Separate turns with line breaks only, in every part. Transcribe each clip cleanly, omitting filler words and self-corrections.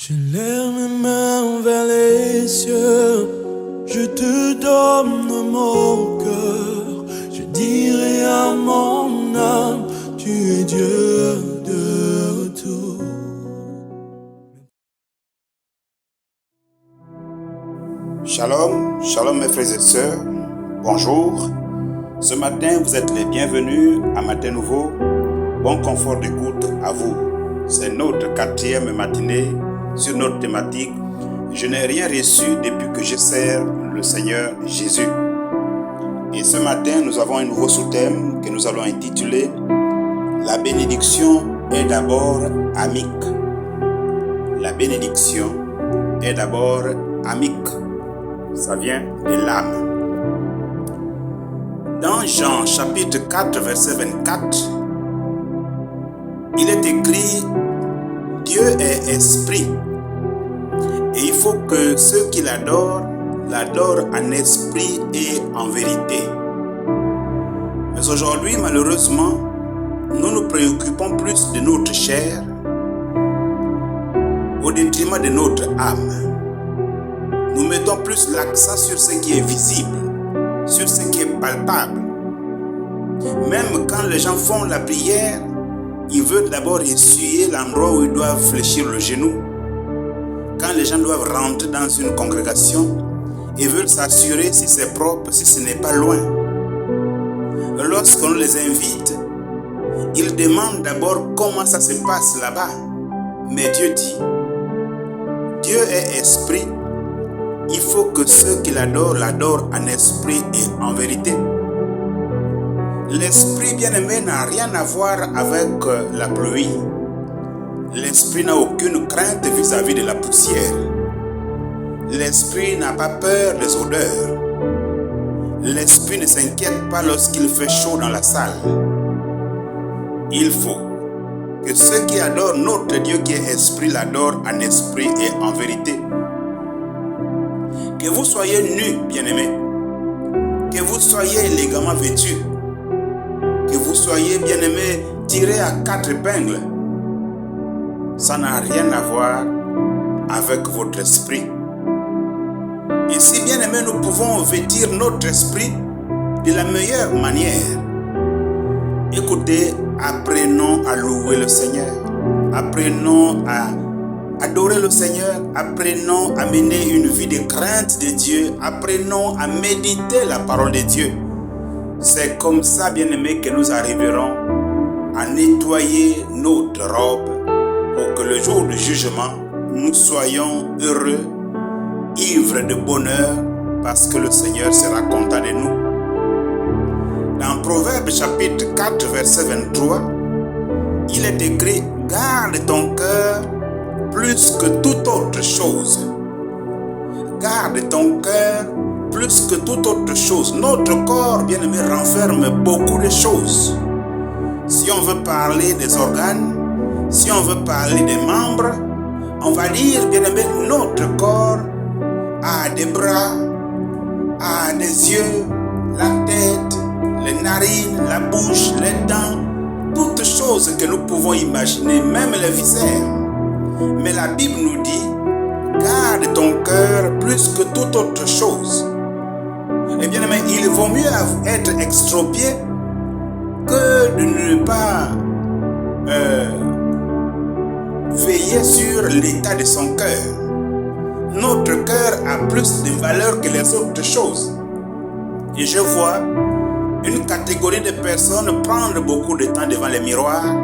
Je lève mes mains vers les cieux, je te donne mon cœur, je dirai à mon âme, tu es Dieu de tout.
Shalom, shalom mes frères et sœurs, bonjour. Ce matin, vous êtes les bienvenus à Matin Nouveau. Bon confort d'écoute à vous. C'est notre 4e matinée sur notre thématique « Je n'ai rien reçu depuis que je sers le Seigneur Jésus ». Et ce matin, nous avons un nouveau sous-thème que nous allons intituler « La bénédiction est d'abord amique ». La bénédiction est d'abord amique. Ça vient de l'âme. Dans Jean chapitre 4 verset 24, il est écrit « Dieu est esprit et il faut que ceux qui l'adorent en esprit et en vérité. » Mais aujourd'hui, malheureusement, nous nous préoccupons plus de notre chair au détriment de notre âme. Nous mettons plus l'accent sur ce qui est visible, sur ce qui est palpable. Même quand les gens font la prière, ils veulent d'abord essuyer l'endroit où ils doivent fléchir le genou. Quand les gens doivent rentrer dans une congrégation, ils veulent s'assurer si c'est propre, si ce n'est pas loin. Lorsqu'on les invite, ils demandent d'abord comment ça se passe là-bas. Mais Dieu dit, Dieu est esprit. Il faut que ceux qui l'adorent en esprit et en vérité. L'esprit bien-aimé n'a rien à voir avec la pluie. L'esprit n'a aucune crainte vis-à-vis de la poussière. L'esprit n'a pas peur des odeurs. L'esprit ne s'inquiète pas lorsqu'il fait chaud dans la salle. Il faut que ceux qui adorent notre Dieu qui est esprit l'adorent en esprit et en vérité. Que vous soyez nus, bien-aimés, que vous soyez élégamment vêtus, que vous soyez, bien-aimés, tirés à 4 épingles, ça n'a rien à voir avec votre esprit. Et si, bien-aimés, nous pouvons vêtir notre esprit de la meilleure manière, écoutez, apprenons à louer le Seigneur, apprenons à adorer le Seigneur, apprenons à mener une vie de crainte de Dieu, apprenons à méditer la parole de Dieu. C'est comme ça, bien-aimés, que nous arriverons à nettoyer notre robe pour que le jour du jugement, nous soyons heureux, ivres de bonheur, parce que le Seigneur sera content de nous. Dans Proverbe chapitre 4, verset 23, il est écrit « Garde ton cœur plus que toute autre chose. » Garde ton cœur plus que toute autre chose. Notre corps, bien-aimé, renferme beaucoup de choses. Si on veut parler des organes, si on veut parler des membres, on va dire, bien-aimé, notre corps a des bras, a des yeux, la tête, les narines, la bouche, les dents, toutes choses que nous pouvons imaginer, même les viscères. Mais la Bible nous dit, garde ton cœur plus que toute autre chose. Eh bien, mais il vaut mieux être extropié que de ne pas veiller sur l'état de son cœur. Notre cœur a plus de valeur que les autres choses. Et je vois une catégorie de personnes prendre beaucoup de temps devant les miroirs.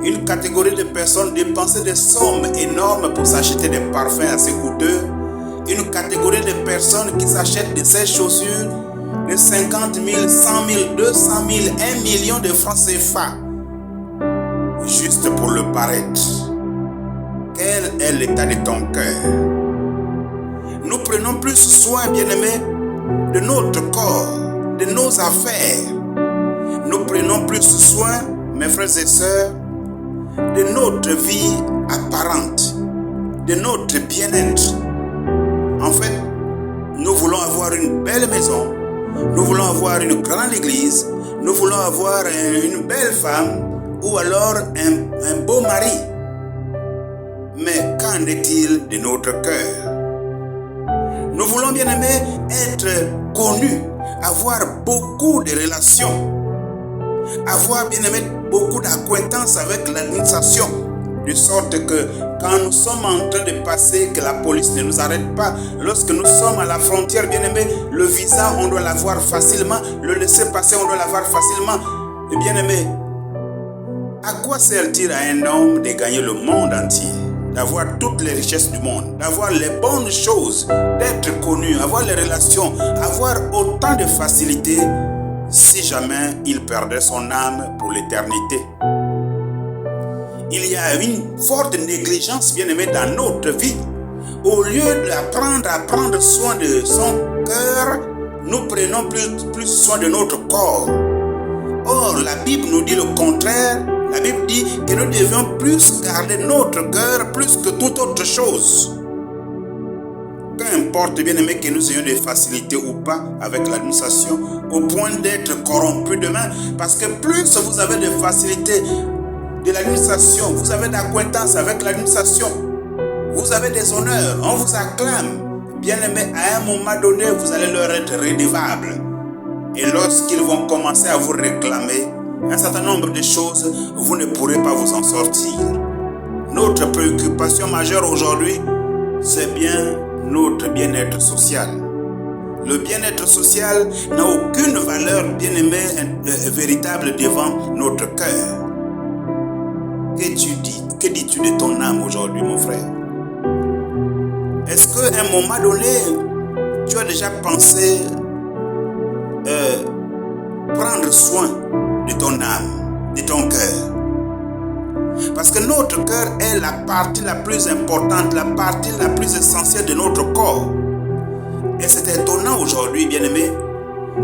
Une catégorie de personnes dépenser des sommes énormes pour s'acheter des parfums assez coûteux. Une catégorie de personnes qui s'achètent de ces chaussures de 50 000, 100 000, 200 000, 1 million de francs CFA. Juste pour le paraître. Quel est l'état de ton cœur? Nous prenons plus soin, bien-aimés, de notre corps, de nos affaires. Nous prenons plus soin, mes frères et sœurs, de notre vie apparente, de notre bien-être. En fait, nous voulons avoir une belle maison, nous voulons avoir une grande église, nous voulons avoir une belle femme ou alors un beau mari. Mais qu'en est-il de notre cœur? Nous voulons, bien aimés, être connus, avoir beaucoup de relations, avoir, bien aimé, beaucoup d'acquaintances avec l'administration, de sorte que quand nous sommes en train de passer, que la police ne nous arrête pas. Lorsque nous sommes à la frontière, bien aimé, le visa, on doit l'avoir facilement, le laisser-passer, on doit l'avoir facilement. Et bien aimé, à quoi sert-il à un homme de gagner le monde entier, d'avoir toutes les richesses du monde, d'avoir les bonnes choses, d'être connu, avoir les relations, avoir autant de facilité, si jamais il perdait son âme pour l'éternité? Il y a une forte négligence, bien aimé, dans notre vie. Au lieu d'apprendre à prendre soin de son cœur, nous prenons plus soin de notre corps. Or, la Bible nous dit le contraire. La Bible dit que nous devions plus garder notre cœur plus que toute autre chose. Qu'importe, bien aimé, que nous ayons des facilités ou pas avec l'administration, au point d'être corrompus demain, parce que plus vous avez de facilités de l'administration, vous avez d'acquaintance avec l'administration, vous avez des honneurs, on vous acclame, bien aimé, à un moment donné, vous allez leur être redevable. Et lorsqu'ils vont commencer à vous réclamer un certain nombre de choses, vous ne pourrez pas vous en sortir. Notre préoccupation majeure aujourd'hui, c'est bien notre bien-être social. Le bien-être social n'a aucune valeur, bien aimé, véritable devant notre cœur. Que dis-tu de ton âme aujourd'hui, mon frère? Est-ce qu'à un moment donné, tu as déjà pensé prendre soin de ton âme, de ton cœur? Parce que notre cœur est la partie la plus importante, la partie la plus essentielle de notre corps. Et c'est étonnant aujourd'hui, bien-aimé,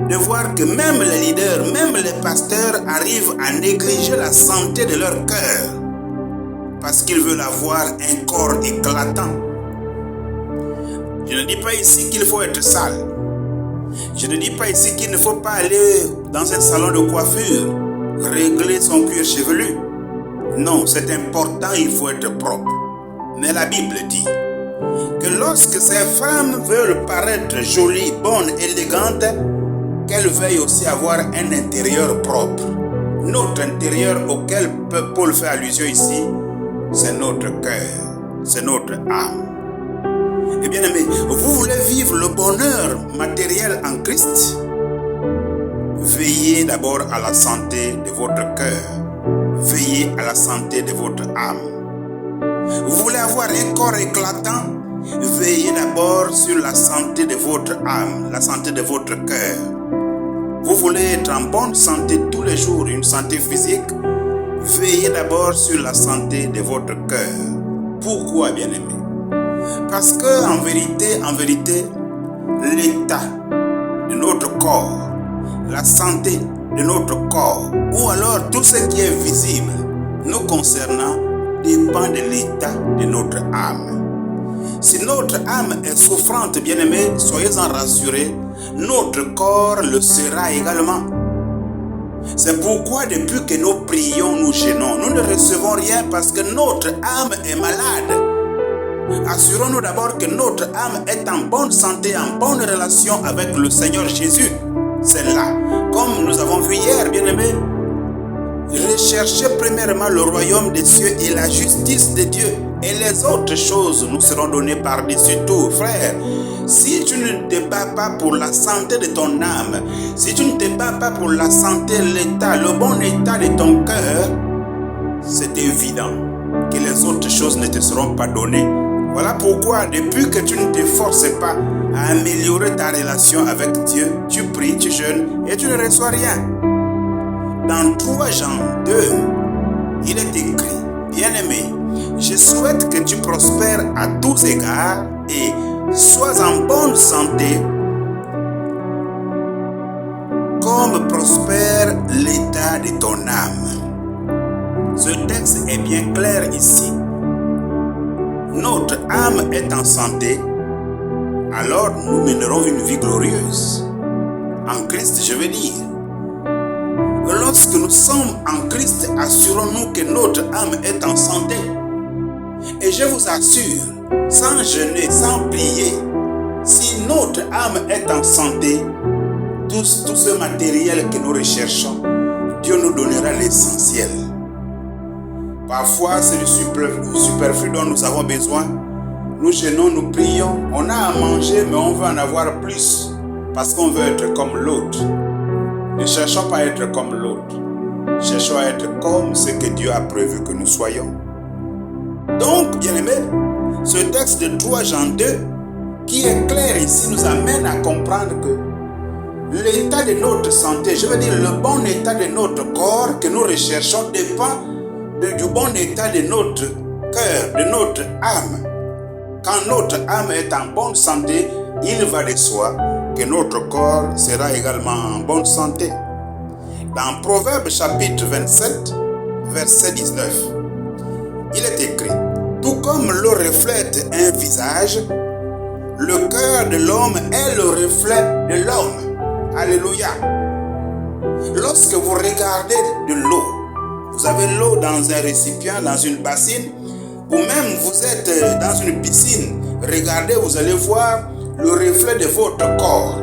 de voir que même les leaders, même les pasteurs arrivent à négliger la santé de leur cœur parce qu'ils veulent avoir un corps éclatant. Je ne dis pas ici qu'il faut être sale. Je ne dis pas ici qu'il ne faut pas aller dans un salon de coiffure, régler son cuir chevelu. Non, c'est important, il faut être propre. Mais la Bible dit que lorsque ces femmes veulent paraître jolies, bonnes, élégantes, qu'elles veuillent aussi avoir un intérieur propre. Notre intérieur auquel Paul fait allusion ici, c'est notre cœur, c'est notre âme. Et bien aimé, vous voulez vivre le bonheur matériel en Christ? Veillez d'abord à la santé de votre cœur. Veillez à la santé de votre âme. Vous voulez avoir un corps éclatant? Veillez d'abord sur la santé de votre âme, la santé de votre cœur. Vous voulez être en bonne santé tous les jours, une santé physique? Veillez d'abord sur la santé de votre cœur. Pourquoi, bien-aimé? Parce que en vérité, l'état de notre corps, la santé de notre corps, ou alors tout ce qui est visible nous concernant, dépend de l'état de notre âme. Si notre âme est souffrante, bien-aimé, soyez-en rassurés, notre corps le sera également. C'est pourquoi depuis que nous prions, nous gênons. Nous ne recevons rien parce que notre âme est malade. Assurons-nous d'abord que notre âme est en bonne santé, en bonne relation avec le Seigneur Jésus. C'est là, comme nous avons vu hier, bien-aimés, recherchez premièrement le royaume des cieux et la justice de Dieu, et les autres choses nous seront données par-dessus tout. Frère, si tu ne te bats pas pour la santé de ton âme, si tu ne te bats pas pour la santé, l'état, le bon état de ton cœur, c'est évident que les autres choses ne te seront pas données. Voilà pourquoi, depuis que tu ne t'efforces pas à améliorer ta relation avec Dieu, tu pries, tu jeûnes et tu ne reçois rien. Dans 3 Jean 2, il est écrit, bien-aimé, je souhaite que tu prospères à tous égards et sois en bonne santé comme prospère l'état de ton âme. Ce texte est bien clair ici. Notre âme est en santé, alors nous mènerons une vie glorieuse. En Christ, je veux dire. Lorsque nous sommes en Christ, assurons-nous que notre âme est en santé. Et je vous assure, sans jeûner, sans prier, si notre âme est en santé, tout ce matériel que nous recherchons, Dieu nous donnera l'essentiel. Parfois, c'est le superflu dont nous avons besoin. Nous jeûnons, nous prions, on a à manger, mais on veut en avoir plus parce qu'on veut être comme l'autre. Ne cherchons pas à être comme l'autre. Cherchons à être comme ce que Dieu a prévu que nous soyons. Donc, bien-aimés, ce texte de 3 Jean 2, qui est clair ici, nous amène à comprendre que l'état de notre santé, je veux dire le bon état de notre corps que nous recherchons dépend du bon état de notre cœur, de notre âme. Quand notre âme est en bonne santé, il va de soi que notre corps sera également en bonne santé. Dans Proverbes chapitre 27, verset 19, il est écrit: tout comme l'eau reflète un visage, le cœur de l'homme est le reflet de l'homme. Alléluia. Lorsque vous regardez de l'eau, vous avez l'eau dans un récipient, dans une bassine, ou même vous êtes dans une piscine, regardez, vous allez voir le reflet de votre corps.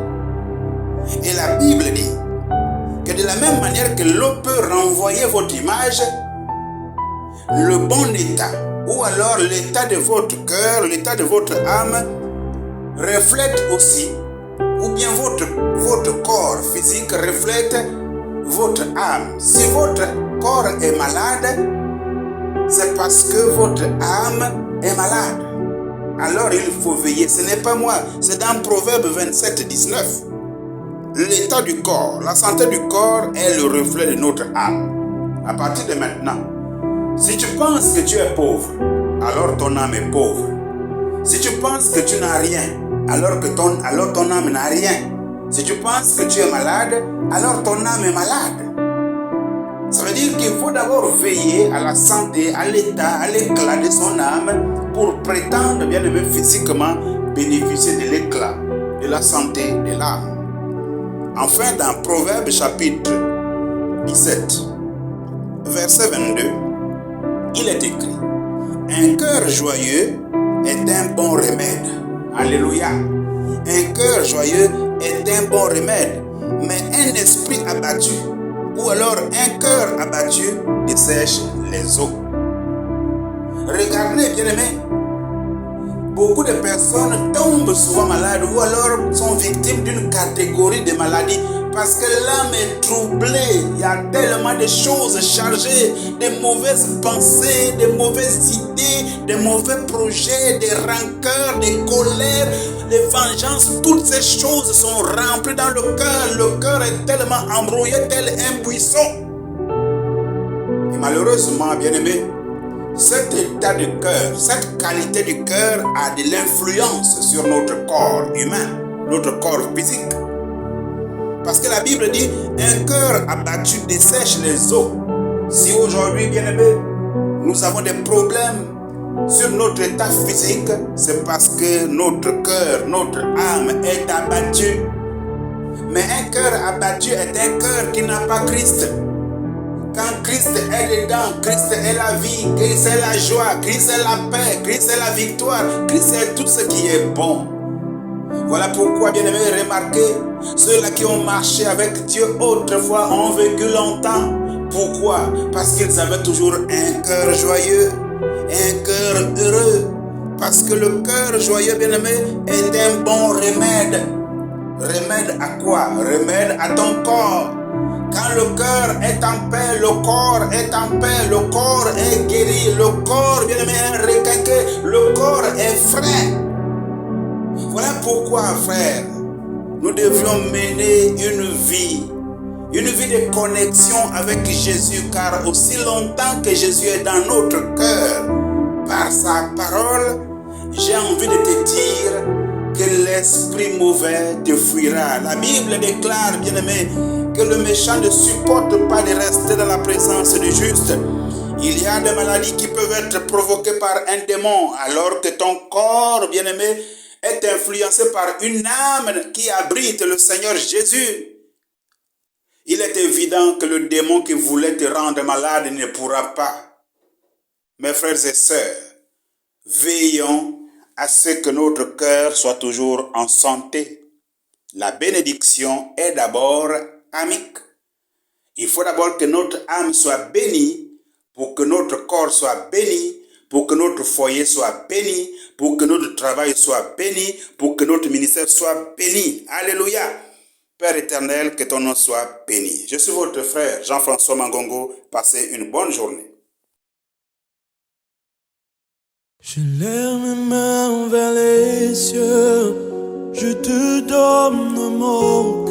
Et la Bible dit que de la même manière que l'eau peut renvoyer votre image, le bon état, ou alors l'état de votre cœur, l'état de votre âme, reflète aussi, ou bien votre corps physique reflète votre âme. Si votre corps est malade, c'est parce que votre âme est malade. Alors il faut veiller. Ce n'est pas moi, c'est dans Proverbe 27, 19. L'état du corps, la santé du corps est le reflet de notre âme. À partir de maintenant, si tu penses que tu es pauvre, alors ton âme est pauvre. Si tu penses que tu n'as rien, alors ton âme n'a rien. Si tu penses que tu es malade, alors ton âme est malade. Ça veut dire qu'il faut d'abord veiller à la santé, à l'état, à l'éclat de son âme pour prétendre, bien aimé, physiquement bénéficier de l'éclat, de la santé de l'âme. Enfin, dans Proverbes chapitre 17, verset 22, il est écrit: un cœur joyeux est un bon remède. Alléluia. Un cœur joyeux est un bon remède, mais un esprit abattu, ou alors un cœur abattu, dessèche les eaux. Regardez, bien-aimés, beaucoup de personnes tombent souvent malades ou alors sont victimes d'une catégorie de maladies parce que l'âme est troublée. Il y a tellement de choses chargées, de mauvaises pensées, de mauvaises idées, de mauvais projets, de rancœurs, de colères, de vengeances. Toutes ces choses sont remplies dans le cœur. Le cœur est tellement embrouillé, tel un buisson. Et malheureusement, bien-aimés, cet état de cœur, cette qualité du cœur a de l'influence sur notre corps humain, notre corps physique. Parce que la Bible dit, un cœur abattu dessèche les eaux. Si aujourd'hui, bien-aimés, nous avons des problèmes sur notre état physique, c'est parce que notre cœur, notre âme est abattue. Mais un cœur abattu est un cœur qui n'a pas Christ. Quand Christ est dedans, Christ est la vie, Christ est la joie, Christ est la paix, Christ est la victoire, Christ est tout ce qui est bon. Voilà pourquoi, bien-aimés, remarquez, ceux-là qui ont marché avec Dieu autrefois ont vécu longtemps. Pourquoi? Parce qu'ils avaient toujours un cœur joyeux, un cœur heureux. Parce que le cœur joyeux, bien-aimé, est un bon remède. Remède à quoi? Remède à ton corps. Quand le cœur est en paix, le corps est en paix, le corps est guéri, le corps, bien-aimé, est requinqué, le corps est frais. Voilà pourquoi, frère, nous devions mener une vie de connexion avec Jésus, car aussi longtemps que Jésus est dans notre cœur, par sa parole, j'ai envie de te dire que l'esprit mauvais te fuira. La Bible déclare, bien-aimé, que le méchant ne supporte pas de rester dans la présence du juste. Il y a des maladies qui peuvent être provoquées par un démon, alors que ton corps, bien-aimé, est influencé par une âme qui abrite le Seigneur Jésus. Il est évident que le démon qui voulait te rendre malade ne pourra pas. Mes frères et sœurs, Veillons à ce que notre cœur soit toujours en santé. La bénédiction est d'abord amique. Il faut d'abord que notre âme soit bénie pour que notre corps soit béni, pour que notre foyer soit béni, pour que notre travail soit béni, pour que notre ministère soit béni. Alléluia. Père éternel, que ton nom soit béni. Je suis votre frère Jean-François Mangongo. Passez une bonne journée.
Je lève mes mains vers les cieux, je te donne mon